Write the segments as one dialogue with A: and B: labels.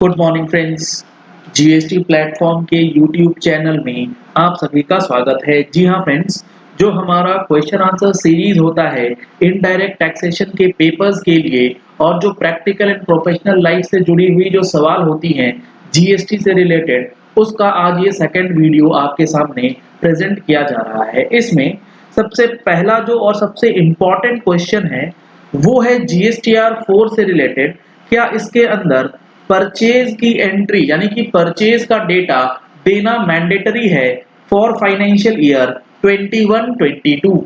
A: Good morning friends. GST platform के YouTube channel में आप सभी का स्वागत है। जी हाँ फ्रेंड्स, जो हमारा क्वेश्चन आंसर सीरीज होता है इनडायरेक्ट टैक्सेशन के पेपर्स के लिए और जो प्रैक्टिकल एंड प्रोफेशनल लाइफ से जुड़ी हुई जो सवाल होती हैं जीएसटी से रिलेटेड, उसका आज ये सेकंड वीडियो आपके सामने प्रेजेंट किया जा रहा है। इसमें सबसे पहला जो और सबसे इम्पोर्टेंट क्वेश्चन है वो है जीएसटीआर 4 से रिलेटेड। क्या इसके अंदर परचेज की एंट्री यानी कि परचेज का डेटा देना मैंडेटरी है फॉर फाइनेंशियल ईयर 21-22।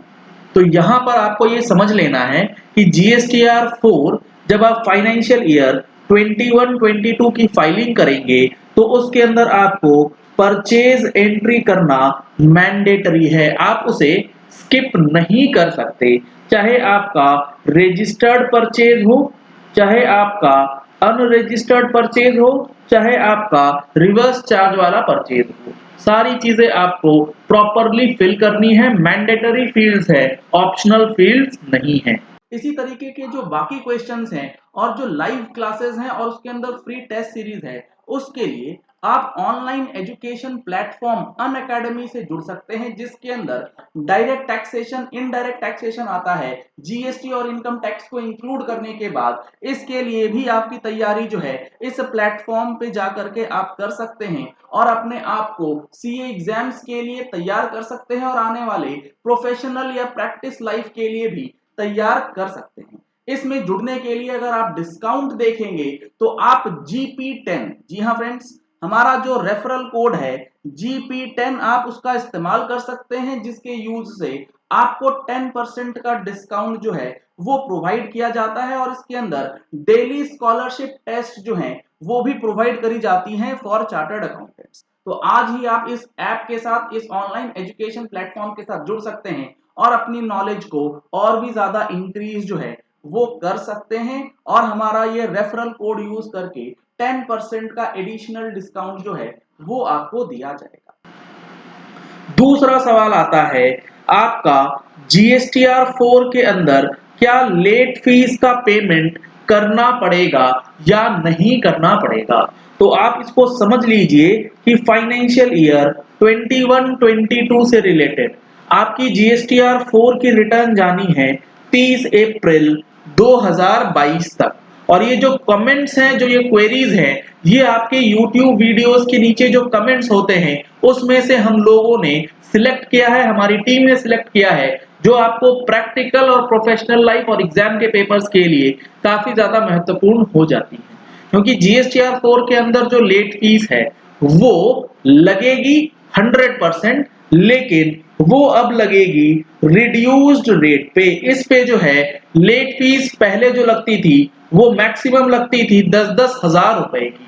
A: तो यहां पर आपको ये समझ लेना है कि जीएसटीआर 4 जब आप फाइनेंशियल ईयर 21-22 की फाइलिंग करेंगे तो उसके अंदर आपको परचेज एंट्री करना मैंडेटरी है। आप उसे स्किप नहीं कर सकते, चाहे आपका रजिस्टर्ड परचेज हो, चाहे आपका अनरजिस्टर्ड परचेज हो, चाहे आपका रिवर्स चार्ज वाला परचेज हो। सारी चीजें आपको प्रॉपरली फिल करनी है। मैंडेटरी फील्ड्स है, ऑप्शनल फील्ड्स नहीं है। इसी तरीके के जो बाकी क्वेश्चंस हैं और जो लाइव क्लासेस हैं और उसके अंदर फ्री टेस्ट सीरीज है, उसके लिए आप ऑनलाइन एजुकेशन प्लेटफॉर्म अनअकैडमी से जुड़ सकते हैं, जिसके अंदर डायरेक्ट टैक्सेशन, इनडायरेक्ट टैक्सेशन आता है। जीएसटी और इनकम टैक्स को इंक्लूड करने के बाद इसके लिए भी आपकी तैयारी जो है इस प्लेटफॉर्म पे जाकर के आप कर सकते हैं और अपने आप को सीए एग्जाम्स के लिए तैयार कर सकते हैं और आने वाले प्रोफेशनल या प्रैक्टिस लाइफ के लिए भी तैयार कर सकते हैं। इसमें जुड़ने के लिए अगर आप डिस्काउंट देखेंगे तो आप GP10, जी हाँ फ्रेंड्स, हमारा जो रेफरल कोड है GP10, आप उसका इस्तेमाल कर सकते हैं, जिसके यूज से आपको 10% का डिस्काउंट जो है वो प्रोवाइड किया जाता है और इसके अंदर डेली स्कॉलरशिप टेस्ट जो हैं वो भी प्रोवाइड करी जाती हैं फॉर चार्टर्ड अकाउंटेंट्स। तो आज ही आप इस ऐप के साथ, इस ऑनलाइन एजुकेशन प्लेटफॉर्म के साथ जुड़ सकते हैं और अपनी नॉलेज को और भी ज्यादा इंक्रीज जो है वो कर सकते हैं और हमारा ये रेफरल कोड यूज करके 10% का एडिशनल डिस्काउंट जो है वो आपको दिया जाएगा। दूसरा सवाल आता है आपका, जीएसटीआर 4 के अंदर क्या लेट फीस का पेमेंट करना पड़ेगा या नहीं करना पड़ेगा। तो आप इसको समझ लीजिए कि फाइनेंशियल ईयर 21-22 से रिलेटेड आपकी जीएसटीआर 4 की रिटर्न जानी है 30 अप्रैल 2022 तक। और ये जो कमेंट्स हैं, जो ये क्वेरीज हैं, ये आपके YouTube वीडियोस के नीचे जो कमेंट्स होते हैं उसमें से हम लोगों ने सिलेक्ट किया है, हमारी टीम ने सिलेक्ट किया है, जो आपको प्रैक्टिकल और प्रोफेशनल लाइफ और एग्जाम के पेपर्स के लिए काफी ज्यादा महत्वपूर्ण हो जाती है। क्योंकि जीएसटीआर 4 के अंदर जो लेट फीस है वो लगेगी 100%, लेकिन वो अब लगेगी रिड्यूस्ड रेट पे। इस पे जो है लेट फीस पहले जो लगती थी वो मैक्सिमम लगती थी 10-10 हजार रुपए की।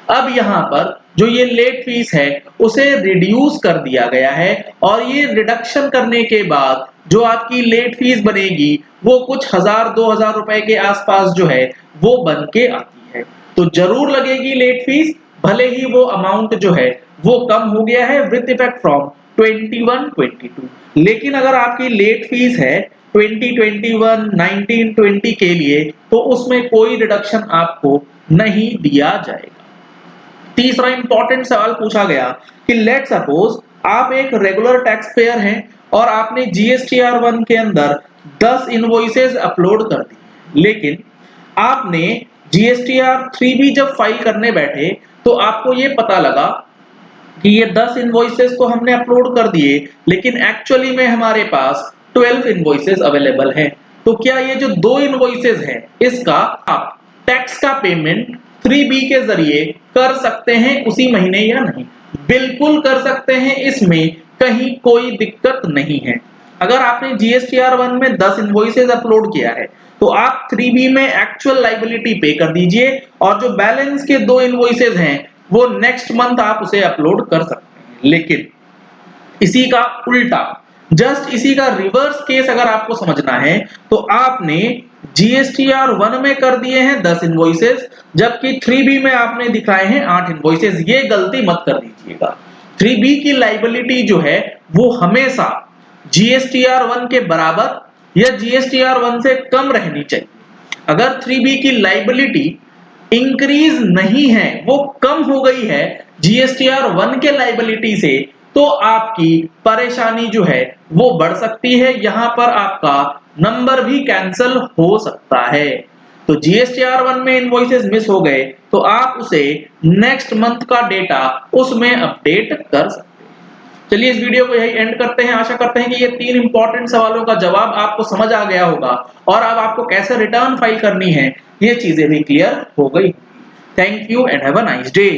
A: अब यहाँ पर जो ये लेट फीस है उसे रिड्यूस कर दिया गया है और ये रिडक्शन करने के बाद जो आपकी लेट फीस बनेगी वो कुछ 1000-2000 रुपए के आसपास जो है वो बन के आती है। तो जरूर लगेगी लेट फीस, भले ही वो अमाउंट जो है वो कम हो गया है विद इफेक्ट फ्रॉम 21-22। लेकिन अगर आपकी लेट फीस है 2021, 19-20 के लिए तो उसमें कोई रिडक्शन आपको नहीं दिया जाएगा। तीसरा इंपॉर्टेंट सवाल पूछा गया कि लेट सपोज आप एक रेगुलर टैक्स पेयर हैं और आपने जीएसटीआर 1 के अंदर 10 इनवॉइसेस अपलोड कर दी, लेकिन आपने जीएसटीआर 3 भी जब फाइल करने बैठे तो आपको ये पता लगा कि ये 10 इनवॉइसेस को हमने अपलोड कर दिए, लेकिन एक्चुअली में हमारे पास 12 इनवॉइसेस अवेलेबल हैं। तो क्या ये जो 2 इनवॉइसेस हैं इसका आप टैक्स का पेमेंट 3B के जरिए कर सकते हैं उसी महीने या नहीं? बिल्कुल कर सकते हैं, इसमें कहीं कोई दिक्कत नहीं है। अगर आपने जीएसटीआर 1 में 10 इनवॉइसेस अपलोड किया है तो आप 3B में एक्चुअल लायबिलिटी पे कर दीजिए और जो बैलेंस के 2 इनवॉइसेस हैं वो नेक्स्ट मंथ आप उसे अपलोड कर सकते हैं। लेकिन इसी का उल्टा, जस्ट इसी का रिवर्स केस अगर आपको समझना है तो आपने जीएसटीआर 1 में कर दिए हैं 10 इनवॉइसेस, जबकि 3B में आपने दिखाए हैं 8 इनवॉइसेस। ये गलती मत कर दीजिएगा। 3B की लायबिलिटी जो है वो हमेशा जीएसटीआर 1 के बराबर या जीएसटीआर 1 से कम रहनी चाहिए। अगर 3B की लायबिलिटी इंक्रीज नहीं है, वो कम हो गई है जीएसटीआर 1 के लायबिलिटी से, तो आपकी परेशानी जो है वो बढ़ सकती है। यहां पर आपका नंबर भी कैंसिल हो सकता है। तो जीएसटीआर 1 में इनवॉइसेस मिस हो गए तो आप उसे नेक्स्ट मंथ का डेटा उसमें अपडेट कर सकते हैं। चलिए इस वीडियो को यही एंड करते हैं। आशा करते हैं कि ये 3 इंपॉर्टेंट सवालों का जवाब आपको समझ आ गया होगा और अब आपको कैसे रिटर्न फाइल करनी है ये चीजें भी क्लियर हो गई। Thank you and have a nice day.